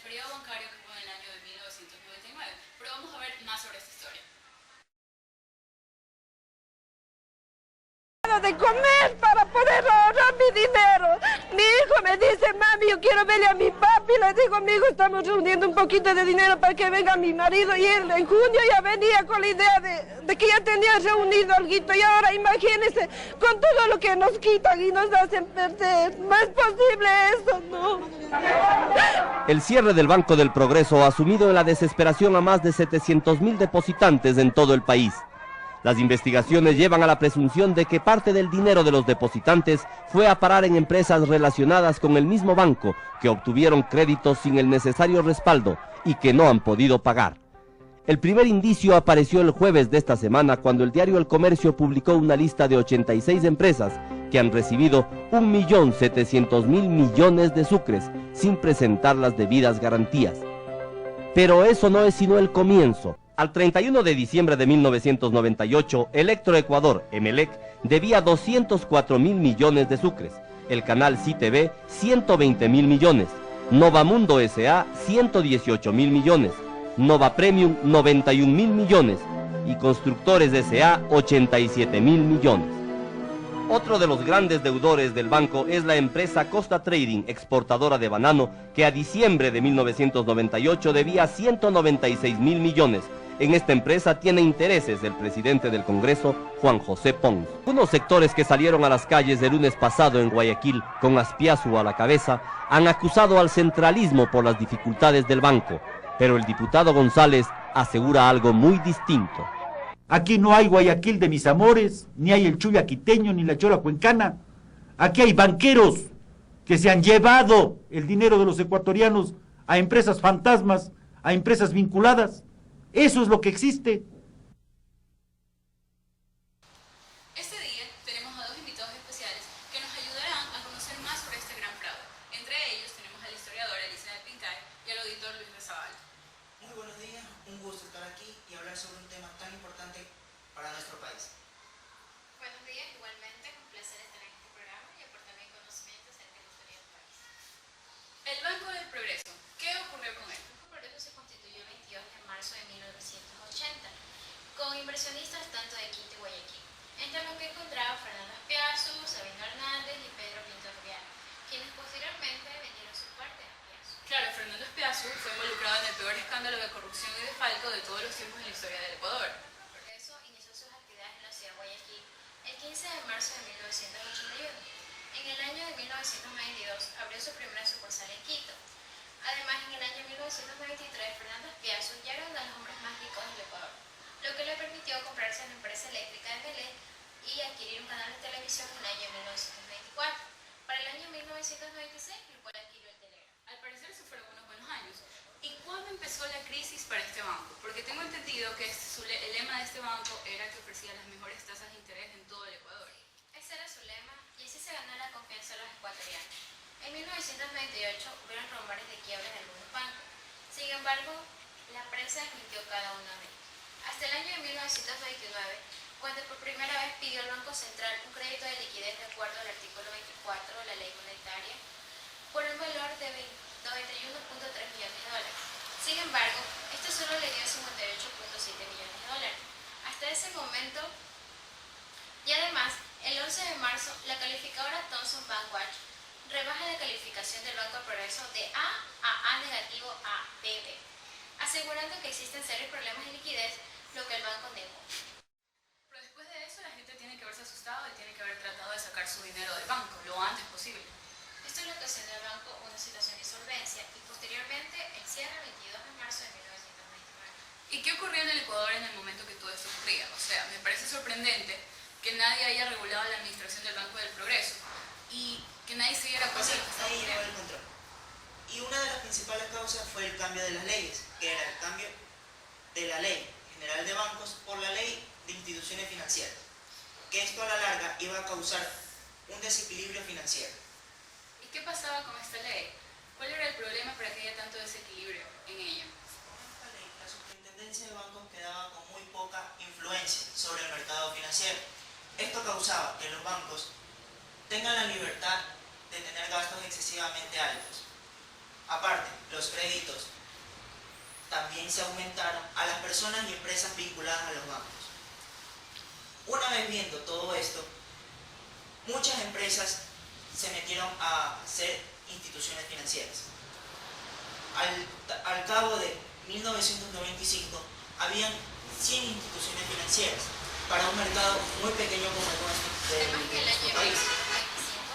periodo bancario que fue en el año de 1999. Pero vamos a ver más sobre esta historia. De comer para poder ahorrar mi dinero. Mi hijo me dice, mami, yo quiero verle a mi papi. Le digo, mi hijo, estamos reuniendo un poquito de dinero para que venga mi marido. Y él en junio ya venía con la idea de que ya tenía reunido algo. Y ahora imagínense, con todo lo que nos quitan y nos hacen perder. No es posible eso, no. El cierre del Banco del Progreso ha sumido en la desesperación a más de 700.000 depositantes en todo el país. Las investigaciones llevan a la presunción de que parte del dinero de los depositantes fue a parar en empresas relacionadas con el mismo banco que obtuvieron créditos sin el necesario respaldo y que no han podido pagar. El primer indicio apareció el jueves de esta semana cuando el diario El Comercio publicó una lista de 86 empresas que han recibido 1.700.000 millones de sucres sin presentar las debidas garantías. Pero eso no es sino el comienzo. Al 31 de diciembre de 1998, Electroecuador, Emelec, debía 204.000 millones de sucres, el canal CITV 120.000 millones, Novamundo S.A. 118.000 millones, Nova Premium 91.000 millones y Constructores S.A. 87.000 millones. Otro de los grandes deudores del banco es la empresa Costa Trading, exportadora de banano, que a diciembre de 1998 debía 196.000 millones. En esta empresa tiene intereses el presidente del Congreso, Juan José Pons. Unos sectores que salieron a las calles el lunes pasado en Guayaquil, con Azpiazu a la cabeza, han acusado al centralismo por las dificultades del banco. Pero el diputado González asegura algo muy distinto. Aquí no hay Guayaquil de mis amores, ni hay el Chuya quiteño, ni la Chola cuencana. Aquí hay banqueros que se han llevado el dinero de los ecuatorianos a empresas fantasmas, a empresas vinculadas. Eso es lo que existe. Este día tenemos a dos invitados especiales que nos ayudarán a conocer más sobre este gran fraude. Entre ellos tenemos al historiador Elizabeth Pincay y al auditor Luis Rezabal. Muy buenos días, un gusto estar aquí y hablar sobre un tema tan importante para nuestro país. Buenos días, igualmente, un placer estar en este programa y aportar mi conocimiento acerca de la historia del país. El Banco del Progreso, ¿qué ocurrió con él? El Banco del Progreso se constituyó el 22 de marzo de 1980, con inversionistas tanto de Quito y Guayaquil, entre los que encontraba Fernando Azpiazu, Sabino Hernández y Pedro Pinto Rubiano, quienes posteriormente vendieron su parte a Azpiazu. Claro, Fernando Azpiazu fue involucrado en el peor escándalo de corrupción y desfalco de todos los tiempos en la historia del Ecuador. Por eso inició sus actividades en la ciudad de Guayaquil el 15 de marzo de 1981. En el año de 1992 abrió su primera sucursal en Quito. Además, en el año 1993, Fernando Azpiazu ya era uno de los hombres más ricos del Ecuador, lo que le permitió comprarse la empresa eléctrica de Emelec y adquirir un canal de televisión en el año 1924. Para el año 1996, el cual adquirió el Telegram. Al parecer esos fueron unos buenos años. ¿Y cuándo empezó la crisis para este banco? Porque tengo entendido que el lema de este banco era que ofrecía las mejores tasas de interés en todo el Ecuador. Ese era su lema y así se ganó la confianza de los ecuatorianos. En 1998 hubieron rumores de quiebra de algunos bancos. Sin embargo, la prensa desmintió cada uno de ellos. Hasta el año de 1929, cuando por primera vez pidió al Banco Central un crédito de liquidez de acuerdo al artículo 24 de la Ley Monetaria por un valor de 91.3 millones de dólares. Sin embargo, esto solo le dio 58.7 millones de dólares. Hasta ese momento, y además, el 11 de marzo, la calificadora Thomson Bankwatch rebaja la calificación del Banco del Progreso de A a A negativo a BB, asegurando que existen serios problemas de liquidez, lo que el banco negó. Pero después de eso, la gente tiene que haberse asustado y tiene que haber tratado de sacar su dinero del banco lo antes posible. Esto le ocasionó al banco una situación de insolvencia y posteriormente el cierre el 22 de marzo de 1999. ¿Y qué ocurrió en el Ecuador en el momento que todo esto ocurría? O sea, me parece sorprendente que nadie haya regulado la administración del Banco del Progreso y que nadie se diera cuenta de lo que estaba Ahí llegó ocurriendo. el control. Y una de las principales causas fue el cambio de las leyes, que era el cambio de la Ley General de Bancos por la Ley de Instituciones Financieras, que esto a la larga iba a causar un desequilibrio financiero. ¿Y qué pasaba con esta ley? ¿Cuál era el problema para que haya tanto desequilibrio en ella? Con esta ley, la superintendencia de bancos quedaba con muy poca influencia sobre el mercado financiero. Esto causaba que los bancos tengan la libertad de tener gastos excesivamente altos. Aparte, los créditos también se aumentaron a las personas y empresas vinculadas a los bancos. Una vez viendo todo esto, muchas empresas se metieron a ser instituciones financieras. Al cabo de 1995, habían 100 instituciones financieras para un mercado muy pequeño como el nuestro. Además que el año 1925,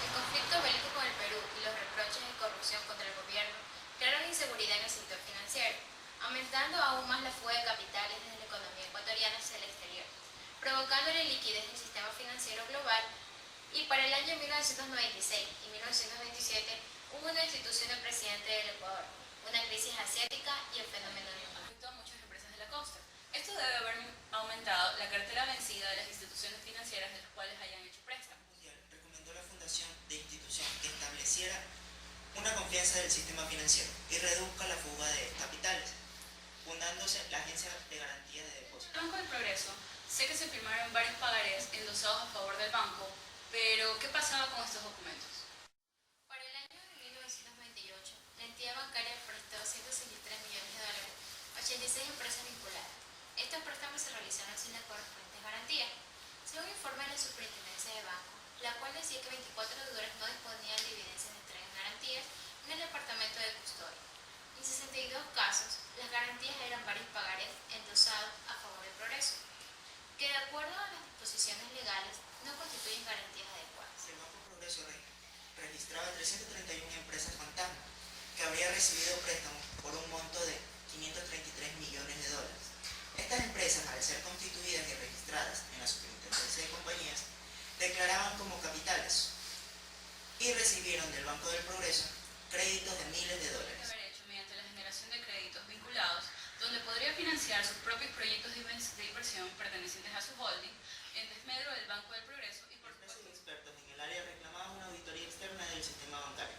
el conflicto bélico con el Perú y los reproches de corrupción contra el gobierno crearon inseguridad en el sector financiero, aumentando aún más la fuga de capitales desde la economía ecuatoriana hacia el exterior, provocando la liquidez del sistema financiero global. Y para el año 1996 y 1927 hubo una destitución del presidente del Ecuador, una crisis asiática y el fenómeno del Afectó a muchas empresas de la costa. Esto debe haber aumentado la cartera vencida de las instituciones financieras de las cuales hayan hecho préstamos. Mundial recomendó la fundación de instituciones que estableciera una confianza del sistema financiero y reduzca la fuga de capitales, fundándose la Agencia de Garantía de Depósitos. El Banco del Progreso, sé que se firmaron varios pagarés endosados a favor del banco, pero ¿qué pasaba con estos documentos? Para el año de 1998, la entidad bancaria prestó $163 millones a 86 empresas vinculadas. Estos préstamos se realizaron sin las correspondientes garantías. Según informa la Superintendencia de Bancos, la cual decía que 24 deudores no disponían de evidencias de entrega en garantías en el departamento de custodia. En 62 casos, las garantías eran varios pagarés endosados a favor del Progreso, que de acuerdo a las disposiciones legales no constituyen garantías adecuadas. El Banco Progreso registraba 331 empresas fantasma que habría recibido préstamos por un monto de $533 millones. Estas empresas, al ser constituidas y registradas en la Superintendencia de Compañías, declaraban como capitales y recibieron del Banco del Progreso créditos de miles de dólares. Haber hecho mediante la generación de créditos vinculados, donde podría financiar sus propios proyectos de inversión pertenecientes a su holding, en desmedro del Banco del Progreso y por Empresas supuesto y expertos en el área reclamaban una auditoría externa del sistema bancario,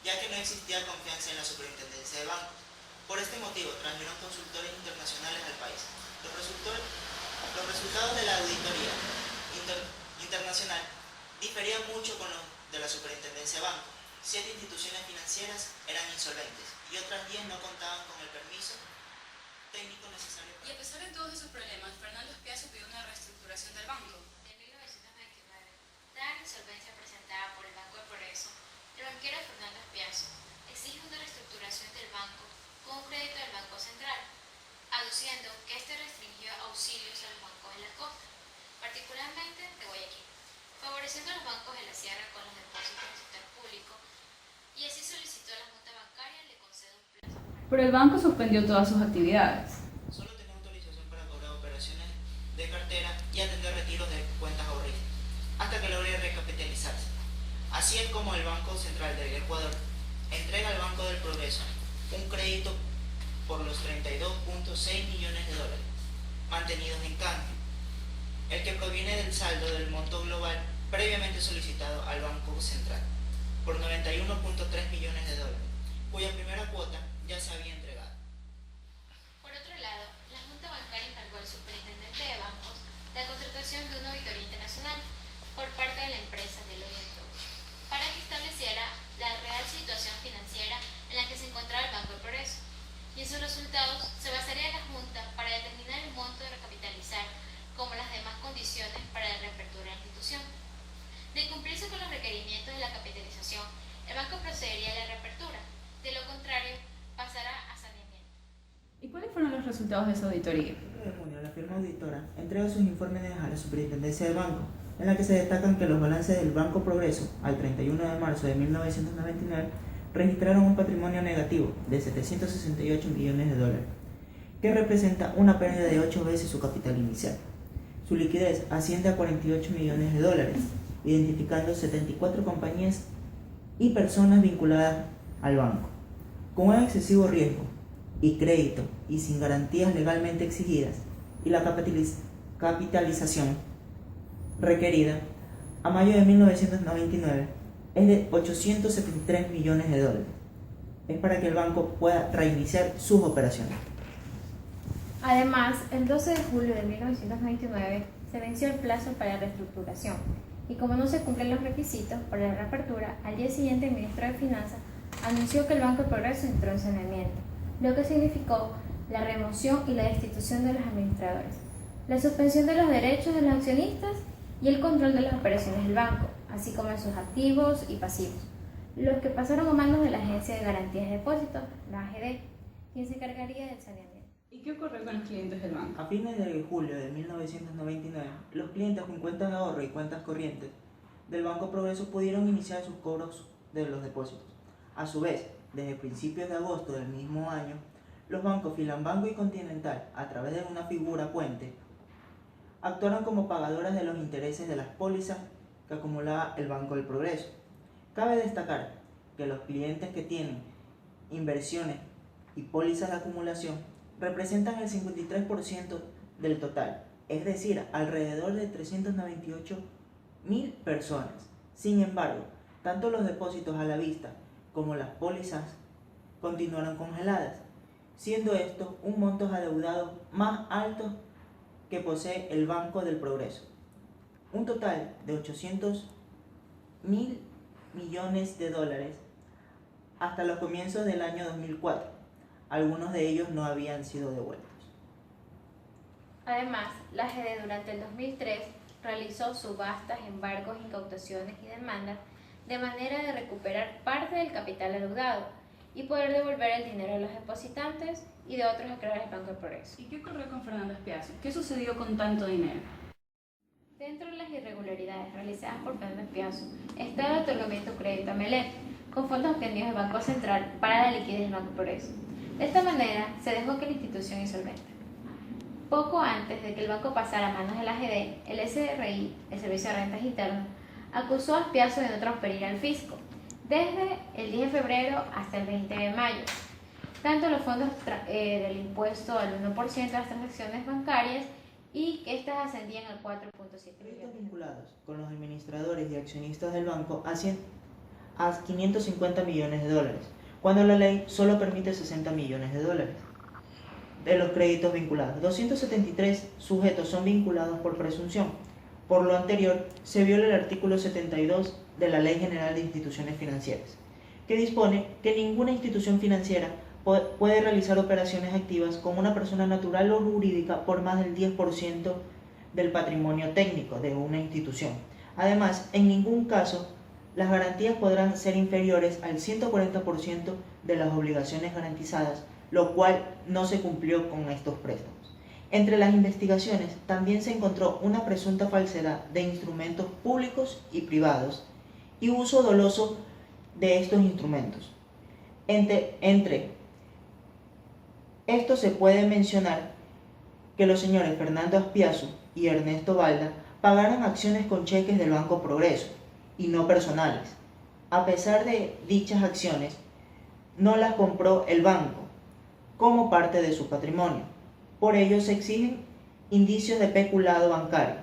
ya que no existía confianza en la Superintendencia de Bancos. Por este motivo, trajeron consultores internacionales al país. Los resultados de la auditoría internacional diferían mucho con los de la Superintendencia de Bancos. 7 instituciones financieras eran insolventes y otras 10 no contaban con el permiso técnico necesario Y a pesar de todos esos problemas, Fernando Espiazu pidió una reestructuración del banco. En 1929, dada la insolvencia presentada por el Banco del Progreso, el banquero Fernando Espiazu exige una reestructuración del banco con un crédito del Banco Central, aduciendo que este restringió auxilios a los bancos de la costa, particularmente de Guayaquil, favoreciendo a los bancos de la sierra con los depósitos del sector público, y así solicitó a la Junta Bancaria le conceda un plazo. Pero el banco suspendió todas sus actividades. Solo tenía autorización para cobrar operaciones de cartera y atender retiros de cuentas ahorristas, hasta que logre recapitalizarse. Así es como el Banco Central del Ecuador entrega al Banco del Progreso un crédito por los $32.6 millones, mantenidos en cambio, el que proviene del saldo del monto global previamente solicitado al Banco Central, por $91.3 millones, cuya primera cuota ya se había entregado. Por otro lado, la Junta Bancaria encargó al superintendente de bancos la contratación de una auditoría internacional por parte de la empresa Deloitte para que estableciera la real situación financiera en la que se encontraba el Banco del Progreso, y en sus resultados se basaría la Junta para determinar el monto de recapitalizar, como las demás condiciones para la reapertura de la institución. De cumplirse con los requerimientos de la capitalización, el banco procedería a la reapertura; de lo contrario, pasará a saneamiento. ¿Y cuáles fueron los resultados de esa auditoría? El 1 de junio, la firma auditora entrega sus informes a la Superintendencia del Banco, en la que se destacan que los balances del Banco Progreso al 31 de marzo de 1999 registraron un patrimonio negativo de $768 millones, que representa una pérdida de 8 veces su capital inicial. Su liquidez asciende a $48 millones, identificando 74 compañías y personas vinculadas al banco, con un excesivo riesgo y crédito y sin garantías legalmente exigidas, y la capitalización requerida a mayo de 1999 es de $873 millones. Es para que el banco pueda reiniciar sus operaciones. Además, el 12 de julio de 1999 se venció el plazo para la reestructuración, y como no se cumplen los requisitos para la reapertura, al día siguiente el ministro de Finanzas anunció que el Banco del Progreso entró en saneamiento, lo que significó la remoción y la destitución de los administradores, la suspensión de los derechos de los accionistas y el control de las operaciones del banco, así como de sus activos y pasivos, los que pasaron a manos de la Agencia de Garantías de Depósitos, la AGD, quien se encargaría del saneamiento. ¿Y qué ocurrió con los clientes del banco? A fines de julio de 1999, los clientes con cuentas de ahorro y cuentas corrientes del Banco Progreso pudieron iniciar sus cobros de los depósitos. A su vez, desde principios de agosto del mismo año, los bancos Filambanco y Continental, a través de una figura puente, actuaron como pagadoras de los intereses de las pólizas que acumulaba el Banco del Progreso. Cabe destacar que los clientes que tienen inversiones y pólizas de acumulación representan el 53% del total, es decir, alrededor de 398.000 personas. Sin embargo, tanto los depósitos a la vista como las pólizas continuaron congeladas, siendo estos un monto adeudado más alto que posee el Banco del Progreso. Un total de 800.000 millones de dólares hasta los comienzos del año 2004. Algunos de ellos no habían sido devueltos. Además, la AGD durante el 2003 realizó subastas, embargos, incautaciones y demandas de manera de recuperar parte del capital adeudado y poder devolver el dinero a los depositantes y de otros acreedores del Banco del Progreso. ¿Y qué ocurrió con Fernando Espiazu? ¿Qué sucedió con tanto dinero? Dentro de las irregularidades realizadas por Fernando Espiazu está el otorgamiento de crédito a Melet, con fondos obtenidos del Banco Central para la liquidez del Banco del Progreso. De esta manera, se dejó que la institución insolvente. Poco antes de que el banco pasara a manos de la AGD, el SRI, el Servicio de Rentas Internas, acusó a Espiazu de no transferir al fisco, desde el 10 de febrero hasta el 20 de mayo, tanto los fondos del impuesto al 1% de las transacciones bancarias y que estas ascendían al 4.7 Créditos millones. vinculados con los administradores y accionistas del banco ascienden a 550 millones de dólares, cuando la ley solo permite 60 millones de dólares. De los créditos vinculados, 273 sujetos son vinculados por presunción. Por lo anterior, se viola el artículo 72 de la Ley General de Instituciones Financieras, que dispone que ninguna institución financiera puede realizar operaciones activas con una persona natural o jurídica por más del 10% del patrimonio técnico de una institución. Además, en ningún caso las garantías podrán ser inferiores al 140% de las obligaciones garantizadas, lo cual no se cumplió con estos préstamos. Entre las investigaciones también se encontró una presunta falsedad de instrumentos públicos y privados y uso doloso de estos instrumentos. Entre estos se puede mencionar que los señores Fernando Espiazu y Ernesto Balda pagaron acciones con cheques del Banco Progreso y no personales. A pesar de dichas acciones, no las compró el banco como parte de su patrimonio. Por ello se exigen indicios de peculado bancario,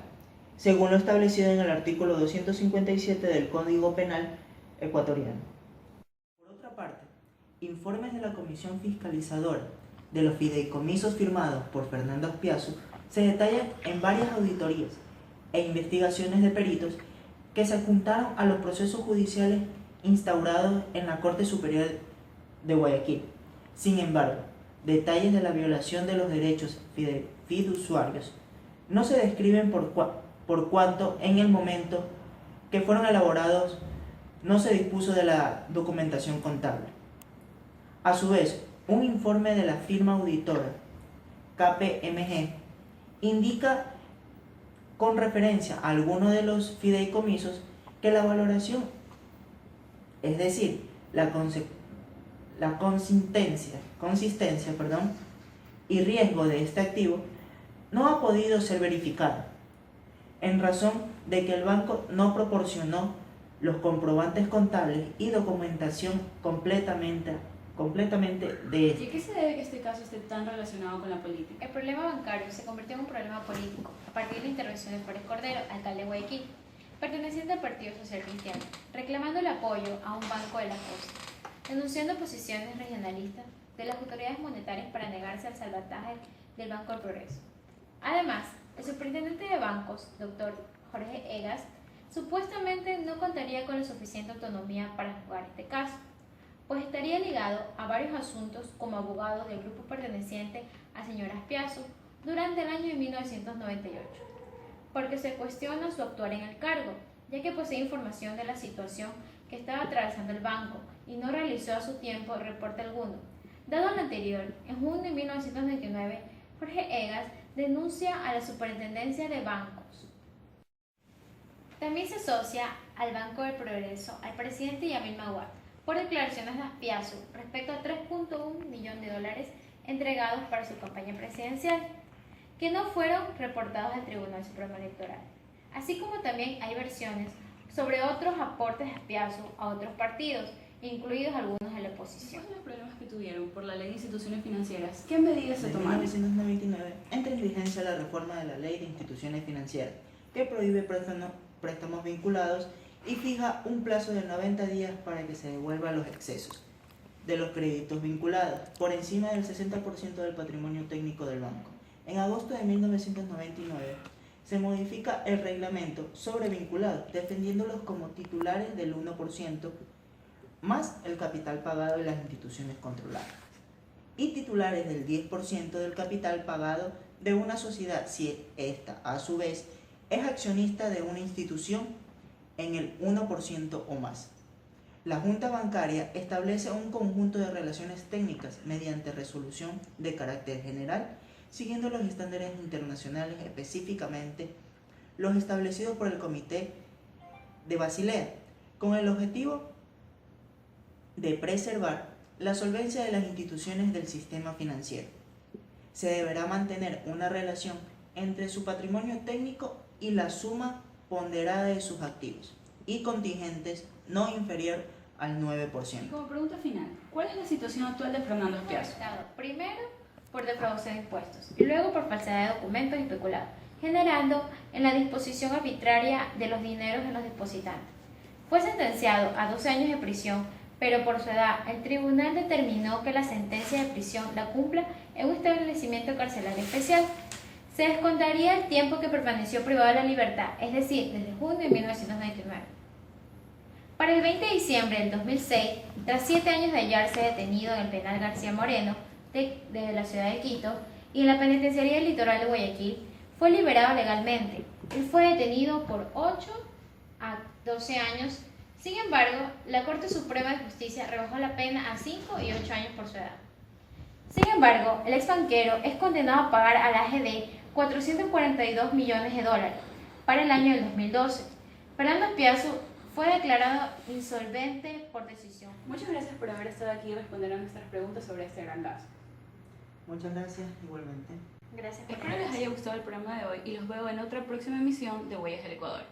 según lo establecido en el artículo 257 del Código Penal ecuatoriano. Por otra parte, informes de la Comisión Fiscalizadora de los fideicomisos firmados por Fernando Espiazu se detallan en varias auditorías e investigaciones de peritos que se adjuntaron a los procesos judiciales instaurados en la Corte Superior de Guayaquil. Sin embargo, detalles de la violación de los derechos fiduciarios no se describen por cuanto en el momento que fueron elaborados no se dispuso de la documentación contable. A su vez, un informe de la firma auditora KPMG indica con referencia a algunos de los fideicomisos que la valoración, es decir, la consistencia y riesgo de este activo no ha podido ser verificada, en razón de que el banco no proporcionó los comprobantes contables y documentación completamente de ¿Y a qué se debe que este caso esté tan relacionado con la política? El problema bancario se convirtió en un problema político a partir de la intervención de Flores Cordero, alcalde de Guayaquil, perteneciente al Partido Social Cristiano, reclamando el apoyo a un banco de la costa, denunciando posiciones regionalistas de las autoridades monetarias para negarse al salvataje del Banco del Progreso. Además, el superintendente de bancos, doctor Jorge Egas, supuestamente no contaría con la suficiente autonomía para juzgar este caso, pues estaría ligado a varios asuntos como abogado del grupo perteneciente a señora Spiazzo durante el año de 1998, porque se cuestiona su actuar en el cargo, ya que posee información de la situación que estaba atravesando el banco y no realizó a su tiempo reporte alguno. Dado lo anterior, en junio de 1999, Jorge Egas denuncia a la Superintendencia de Bancos. También se asocia al Banco del Progreso al presidente Yamil Maguad por declaraciones de Spiazzo respecto a $3.1 millones entregados para su campaña presidencial, que no fueron reportados al Tribunal Supremo Electoral. Así como también hay versiones sobre otros aportes de Spiazzo a otros partidos, incluidos algunos de la oposición. Después de los problemas que tuvieron por la ley de instituciones financieras, ¿qué medidas se En tomaron? 1999 entra en vigencia la reforma de la Ley de Instituciones Financieras, que prohíbe préstamos vinculados y fija un plazo de 90 días para que se devuelvan los excesos de los créditos vinculados, por encima del 60% del patrimonio técnico del banco. En agosto de 1999 se modifica el reglamento sobre vinculados, defendiéndolos como titulares del 1% más el capital pagado de las instituciones controladas, y titulares del 10% del capital pagado de una sociedad si ésta, a su vez, es accionista de una institución en el 1% o más. La Junta Bancaria establece un conjunto de relaciones técnicas mediante resolución de carácter general, siguiendo los estándares internacionales, específicamente los establecidos por el Comité de Basilea, con el objetivo de preservar la solvencia de las instituciones del sistema financiero. Se deberá mantener una relación entre su patrimonio técnico y la suma ponderada de sus activos y contingentes no inferior al 9%. Y como pregunta final, ¿cuál es la situación actual de Fernando Spiazzo? Arrestado primero por defraudación de impuestos y luego por falsedad de documentos y peculado, generando en la disposición arbitraria de los dineros de los depositantes. Fue sentenciado a 12 años de prisión, pero por su edad el tribunal determinó que la sentencia de prisión la cumpla en un establecimiento carcelario especial. Se descontaría el tiempo que permaneció privado de la libertad, es decir, desde junio de 1999. Para el 20 de diciembre del 2006, tras 7 años de hallarse detenido en el penal García Moreno de la ciudad de Quito y en la penitenciaría del litoral de Guayaquil, fue liberado legalmente. Él fue detenido por 8 a 12 años. Sin embargo, la Corte Suprema de Justicia rebajó la pena a 5 y 8 años por su edad. Sin embargo, el ex banquero es condenado a pagar a la AGD $442 millones para el año del 2012. Fernando Spiazzo fue declarado insolvente por decisión. Muchas gracias por haber estado aquí y responder a nuestras preguntas sobre este gran caso. Muchas gracias, igualmente. Gracias por Espero les haya gustado el programa de hoy y los veo en otra próxima emisión de Huellas del Ecuador.